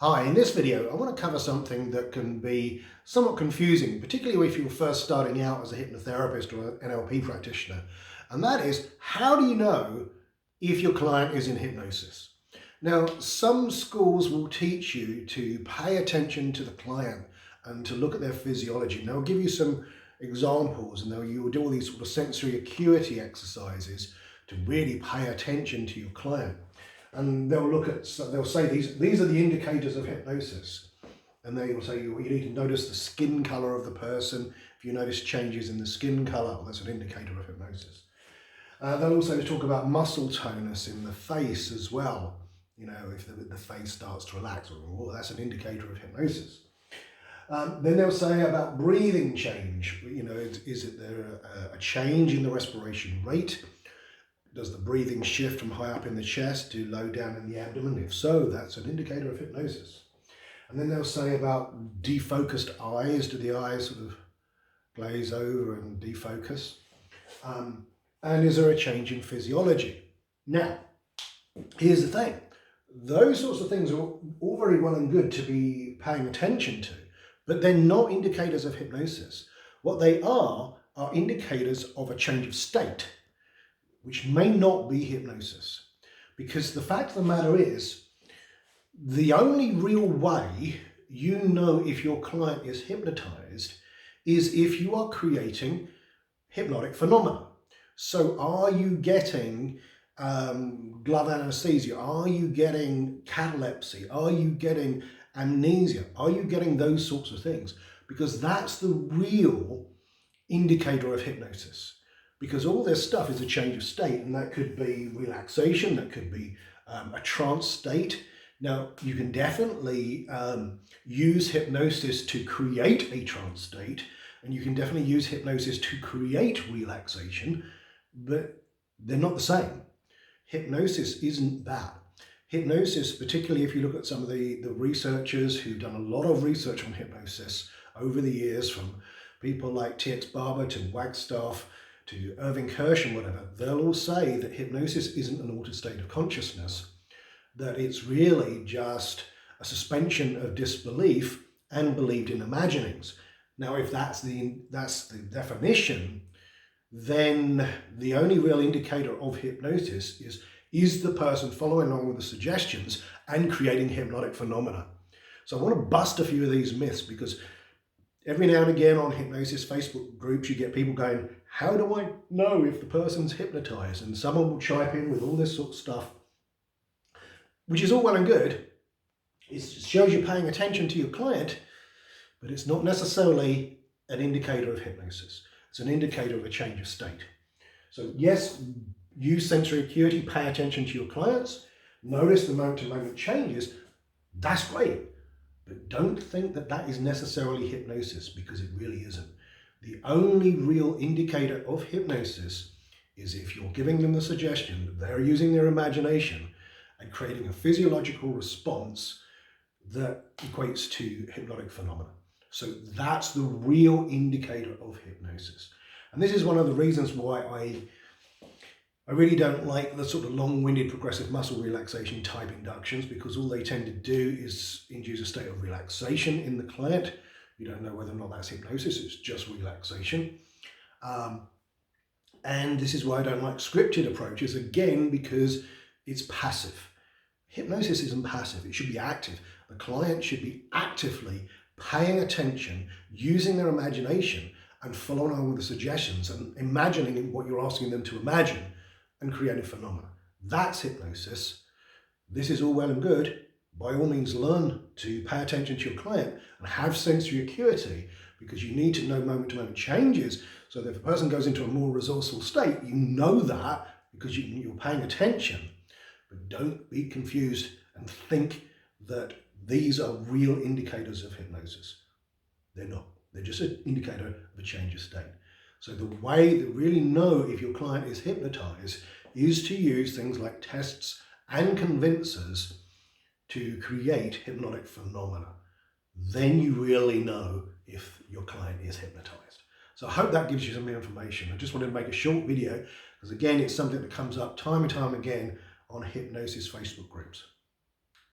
Hi, in this video I want to cover something that can be somewhat confusing, particularly if you're first starting out as a hypnotherapist or an NLP practitioner, and that is, how do you know if your client is in hypnosis? Now, some schools will teach you to pay attention to the client and to look at their physiology, and they'll give you some examples, and you will do all these sort of sensory acuity exercises to really pay attention to your client. And they'll say these are the indicators of hypnosis. And they will say you need to notice the skin color of the person. If you notice changes in the skin color, well, that's an indicator of hypnosis. They'll also talk about muscle tonus in the face as well. You know, if the face starts to relax, well, that's an indicator of hypnosis. Then they'll say about breathing change. You know, is it there a change in the respiration rate? Does the breathing shift from high up in the chest to low down in the abdomen? If so, that's an indicator of hypnosis. And then they'll say about defocused eyes. Do the eyes sort of glaze over and defocus? And is there a change in physiology? Now, here's the thing. Those sorts of things are all very well and good to be paying attention to, but they're not indicators of hypnosis. What they are indicators of a change of state, which may not be hypnosis. Because the fact of the matter is, the only real way you know if your client is hypnotized is if you are creating hypnotic phenomena. So are you getting glove anesthesia? Are you getting catalepsy? Are you getting amnesia? Are you getting those sorts of things? Because that's the real indicator of hypnosis. Because all this stuff is a change of state, and that could be relaxation, that could be a trance state. Now, you can definitely use hypnosis to create a trance state, and you can definitely use hypnosis to create relaxation, but they're not the same. Hypnosis isn't that. Hypnosis, particularly if you look at some of the researchers who've done a lot of research on hypnosis over the years, from people like T.X. Barber to Wagstaff, to Irving Kirsch and whatever, they'll all say that hypnosis isn't an altered state of consciousness, that it's really just a suspension of disbelief and believed in imaginings. Now, if that's the definition, then the only real indicator of hypnosis is the person following along with the suggestions and creating hypnotic phenomena. So I want to bust a few of these myths, because every now and again on hypnosis Facebook groups, you get people going, how do I know if the person's hypnotized? And someone will chime in with all this sort of stuff, which is all well and good. It shows you're paying attention to your client, but it's not necessarily an indicator of hypnosis. It's an indicator of a change of state. So yes, use sensory acuity, pay attention to your clients, notice the moment-to-moment changes. That's great. But don't think that that is necessarily hypnosis, because it really isn't. The only real indicator of hypnosis is if you're giving them the suggestion that they're using their imagination and creating a physiological response that equates to hypnotic phenomena. So that's the real indicator of hypnosis. And this is one of the reasons why I really don't like the sort of long-winded progressive muscle relaxation type inductions, because all they tend to do is induce a state of relaxation in the client. You don't know whether or not that's hypnosis, it's just relaxation. And this is why I don't like scripted approaches, again, because it's passive. Hypnosis isn't passive, it should be active. The client should be actively paying attention, using their imagination and following on with the suggestions and imagining what you're asking them to imagine and creating phenomena. That's hypnosis. This is all well and good. By all means, learn to pay attention to your client and have sensory acuity, because you need to know moment-to-moment changes, so that if a person goes into a more resourceful state, you know that because you're paying attention. But don't be confused and think that these are real indicators of hypnosis. They're not. They're just an indicator of a change of state. So the way to really know if your client is hypnotized is to use things like tests and convincers to create hypnotic phenomena. Then you really know if your client is hypnotized. So I hope that gives you some information. I just wanted to make a short video, because again, it's something that comes up time and time again on hypnosis Facebook groups.